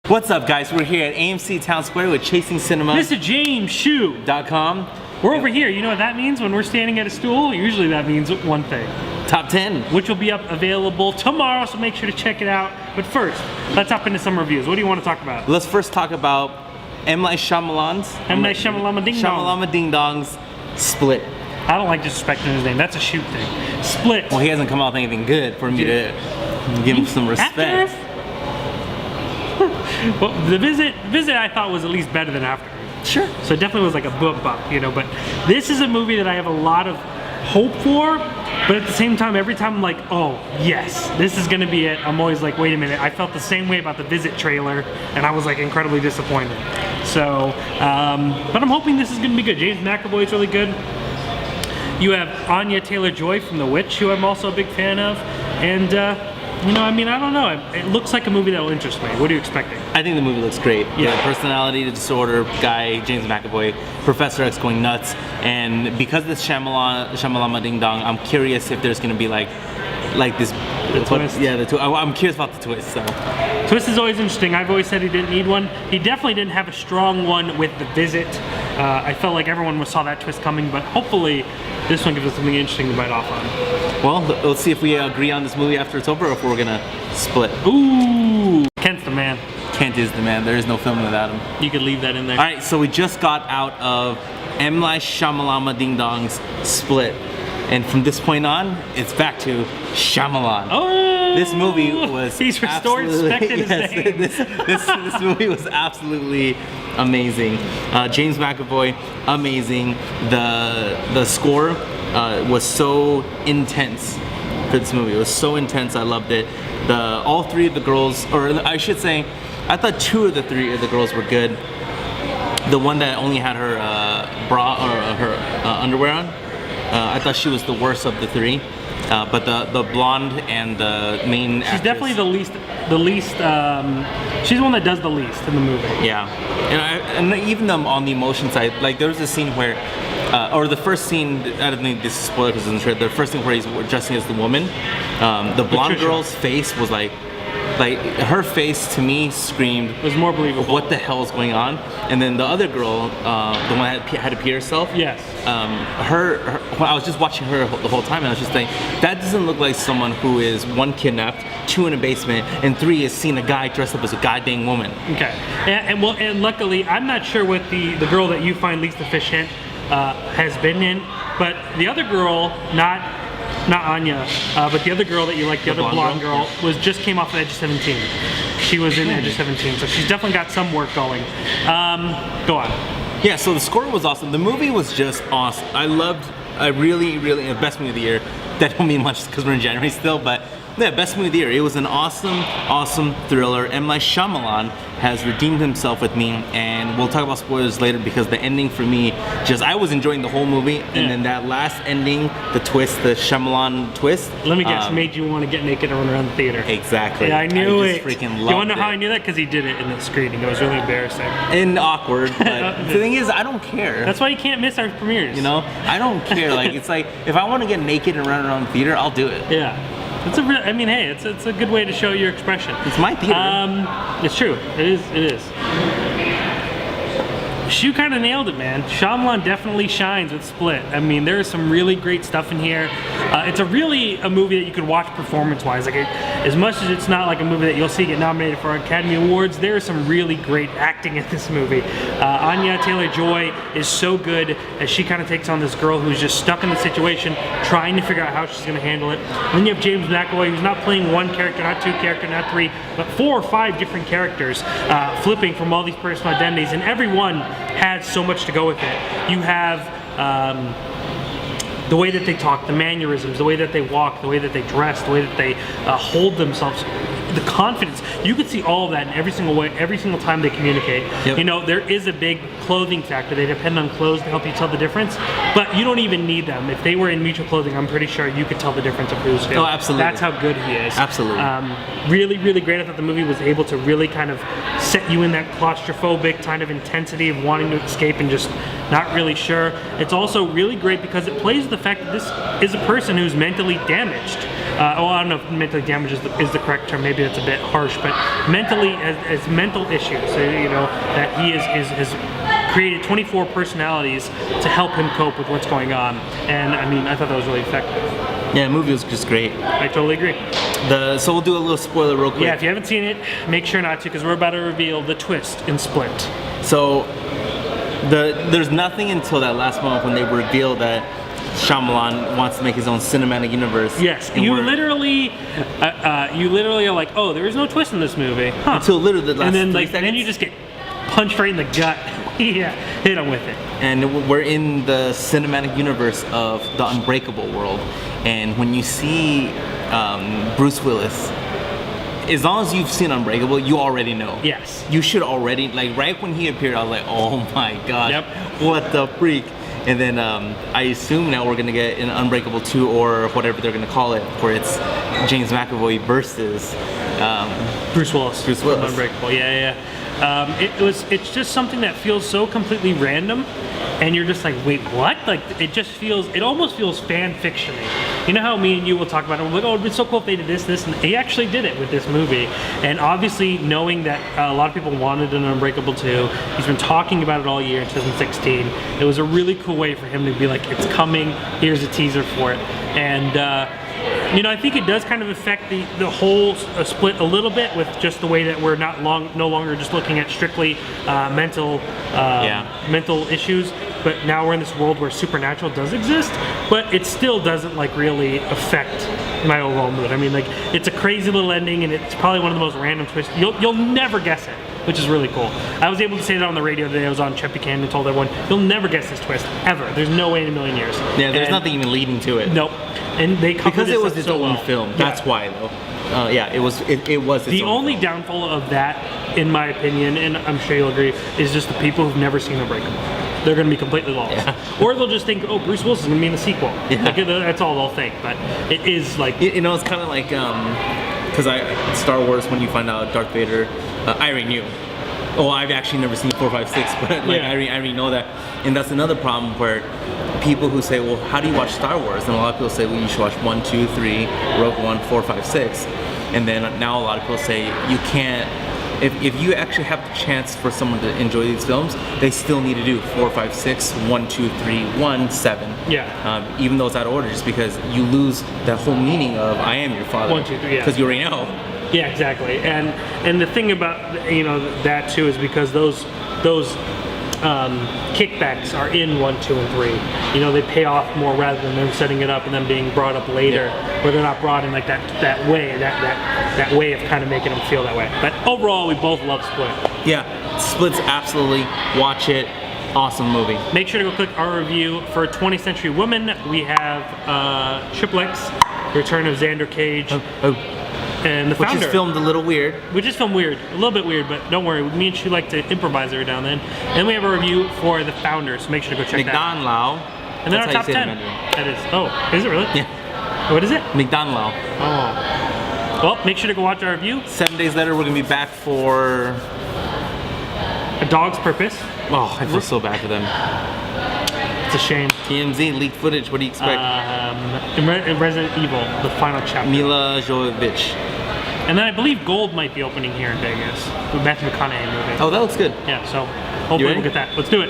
What's up, guys? We're here at AMC Town Square with Chasing Cinema. Mr. James Hsu.com. We're over here. You know what that means? When we're standing at a stool, usually that means one thing. Top 10. Which will be up available tomorrow, so make sure to check it out. But first, let's hop into some reviews. What do you want to talk about? Let's first talk about M. Night Shyamalan's Shyamalan Ding Dong. Shyamalan Ding Dong's Split. I don't like disrespecting his name. That's a shoot thing. Split. Well, he hasn't come out with anything good for me to give him some respect. Well, the visit I thought was at least better than After. Sure. So it definitely was like a book bump, you know, but this is a movie that I have a lot of hope for, but at the same time, every time I'm like, oh, yes, this is gonna be it, I'm always like, wait a minute, I felt the same way about the Visit trailer, and I was like incredibly disappointed. So, but I'm hoping this is gonna be good. James McAvoy is really good. You have Anya Taylor-Joy from The Witch, who I'm also a big fan of, and you know, I mean, I don't know. It looks like a movie that will interest me. What are you expecting? I think the movie looks great. Yeah. The personality disorder guy, James McAvoy, Professor X going nuts, and because of this Shyamalan Ding Dong, I'm curious if there's gonna be like this. The twist. Yeah, I'm curious about the twist. So. Twist is always interesting. I've always said he didn't need one. He definitely didn't have a strong one with The Visit. I felt like everyone saw that twist coming, but hopefully this one gives us something interesting to bite off on. Well, let's see if we agree on this movie after it's over, or if we're gonna split. Ooh, Kent's the man. Kent is the man. There is no film without him. You could leave that in there. All right, so we just got out of M. Night Shyamalan Ding Dong's Split, and from this point on, it's back to Shyamalan. Oh, this movie was he's restored respect in his name. This movie was absolutely amazing. James McAvoy, amazing. The score was so intense for this movie. It was so intense. I loved it. All three of the girls, or I should say, I thought two of the three of the girls were good. The one that only had her bra or her underwear on, I thought she was the worst of the three. But the blonde and the main actress, definitely the least. She's the one that does the least in the movie. Yeah, and even on the emotion side, like there was a scene where, or the first scene, I don't think this is spoiler because it's in the trailer. The first scene where he's dressing as the woman, the blonde Patricia. girl's face was like her face to me screamed, It was more believable. what the hell is going on? And then the other girl, the one that had to pee herself. Yes. Well, I was just watching her the whole time, and I was just like, that doesn't look like someone who is one, kidnapped, two, in a basement, and three, is seeing a guy dressed up as a goddamn woman. Okay. And luckily, I'm not sure what the girl that you find least efficient has been in, but the other girl, not Anya, but the other girl that you like, the other blonde girl, just came off of Edge of 17. She was in Edge of 17, so she's definitely got some work going. Go on. Yeah, so the score was awesome. The movie was just awesome. I really, the best movie of the year. That don't mean much because we're in January still, but yeah, best movie of the year. It was an awesome thriller. M. Night Shyamalan has redeemed himself with me, and we'll talk about spoilers later because the ending for me, I was enjoying the whole movie, and then that last ending, the twist, the Shyamalan twist. Let me guess, made you want to get naked and run around the theater. Exactly. Yeah, I knew I it. Freaking loved you want to know how I knew that? Because he did it in the screening. It was really embarrassing. And awkward, but the thing is, I don't care. That's why you can't miss our premieres. You know, I don't care. Like, it's like, if I want to get naked and run around the theater, I'll do it. Yeah. I mean, hey, it's a good way to show your expression. It's my theater. It's true. It is. Hsu kind of nailed it, man. Shyamalan definitely shines with Split. I mean, there is some really great stuff in here. It's really a movie that you could watch performance-wise. Like, as much as it's not like a movie that you'll see get nominated for Academy Awards, there is some really great acting in this movie. Anya Taylor-Joy is so good as she kind of takes on this girl who's just stuck in the situation, trying to figure out how she's going to handle it. And then you have James McAvoy, who's not playing one character, not two characters, not three, but 4 or 5 different characters, flipping from all these personal identities, and every one has so much to go with it. You have the way that they talk, the mannerisms, the way that they walk, the way that they dress, the way that they hold themselves, the confidence. You could see all of that in every single way, every single time they communicate. Yep. You know, there is a big clothing factor. They depend on clothes to help you tell the difference, but you don't even need them. If they were in mutual clothing, I'm pretty sure you could tell the difference of who's who. Oh, absolutely. That's how good he is. Absolutely. Really great. I thought the movie was able to really kind of set you in that claustrophobic kind of intensity of wanting to escape and just not really sure. It's also really great because it plays with the fact that this is a person who's mentally damaged. I don't know if mentally damaged is the correct term. Maybe that's a bit harsh, but mentally, as mental issues, that he has created 24 personalities to help him cope with what's going on. And I mean, I thought that was really effective. Yeah, the movie was just great. I totally agree. So we'll do a little spoiler real quick. Yeah, if you haven't seen it, make sure not to, because we're about to reveal the twist in Split. So there's nothing until that last moment when they reveal that Shyamalan wants to make his own cinematic universe. Yes, you literally are like, oh, there is no twist in this movie. Huh. Until literally the last and then 3 like seconds. then you just get punched right in the gut. Yeah, hit him with it. And we're in the cinematic universe of the Unbreakable world. And when you see Bruce Willis, as long as you've seen Unbreakable, you already know. Yes. You should already, like right when he appeared, I was like, oh my god, Yep. what the freak. And then I assume now we're gonna get an Unbreakable 2 or whatever they're gonna call it, where it's James McAvoy versus Bruce Willis. Bruce Willis. From Unbreakable. Yeah. It's just something that feels so completely random, and you're just like, wait, what? Like it almost feels fan fiction-y. You know how me and you will talk about it, we're like, oh, it'd be so cool if they did this, and he actually did it with this movie. And obviously, knowing that a lot of people wanted an Unbreakable 2, he's been talking about it all year in 2016. It was a really cool way for him to be like, it's coming, here's a teaser for it. And I think it does kind of affect the whole Split a little bit, with just the way that we're no longer just looking at strictly mental issues, but now we're in this world where supernatural does exist, but it still doesn't like really affect my overall mood. I mean, like, it's a crazy little ending, and it's probably one of the most random twists. You'll never guess it, which is really cool. I was able to say that on the radio today. I was on Cheppy Can and told everyone, you'll never guess this twist, ever. There's no way in a million years. Yeah, there's nothing even leading to it. Nope. And they covered because it was this its so own well. film. Yeah. That's why, though. It was its The own only film. downfall of that, in my opinion, and I'm sure you'll agree, is just the people who've never seen Unbreakable. They're going to be completely lost. Yeah. Or they'll just think, oh, Bruce Willis is going to be in the sequel. Yeah. Like, that's all they'll think. But it is like... It's kind of like, because Star Wars, when you find out Darth Vader, I already knew. Oh, I've actually never seen 4, 5, 6, but like, Yeah. I already know that. And that's another problem where people who say, well, how do you watch Star Wars? And a lot of people say, well, you should watch 1, 2, 3, Rogue One, 4, 5, 6. And then now a lot of people say, you can't, if you actually have the chance for someone to enjoy these films, they still need to do 4, 5, 6, 1, 2, 3, 1, 7. Yeah. Even though it's out of order, just because you lose that whole meaning of I am your father. 1, 2, 3, yeah. Because you already know. Yeah, exactly. And the thing about that too is because those kickbacks are in 1, 2, and 3. They pay off more rather than them setting it up and them being brought up later, where they're not brought in like that way of kind of making them feel that way. But overall, we both love Split. Yeah, Split's absolutely, watch it. Awesome movie. Make sure to go click our review for 20th Century Woman. We have Triple X, Return of Xander Cage. And the Which founder, is filmed a little weird. We just filmed weird, a little bit weird, but don't worry. Me and Shu like to improvise every now and then. And we have a review for the founder, so make sure to go check that out. McDonald. And then our That's how top you say 10. it in Mandarin. That is. Oh, is it really? Yeah. What is it? McDonald. Oh. Well, make sure to go watch our review. 7 days later, we're gonna be back for. A Dog's Purpose. Oh, I feel so bad for them. It's a shame. TMZ leaked footage. What do you expect? In Resident Evil, the final chapter. Mila Jovovich. And then I believe Gold might be opening here in Vegas. The Matthew McConaughey movie. Oh, that looks good. Yeah, so hopefully ready? we'll get that. Let's do it.